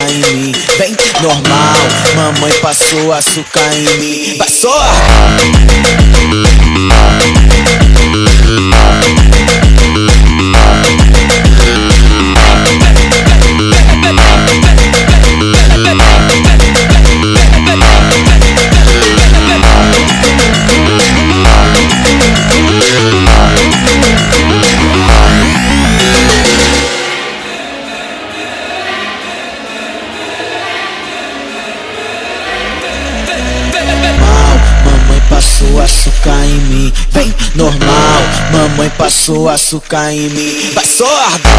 açúcar em mim. Vem, normal, mamãe passou açúcar em mim. Passou! Passou açúcar em mim, vem normal, mamãe passou açúcar em mim. Vai sordo!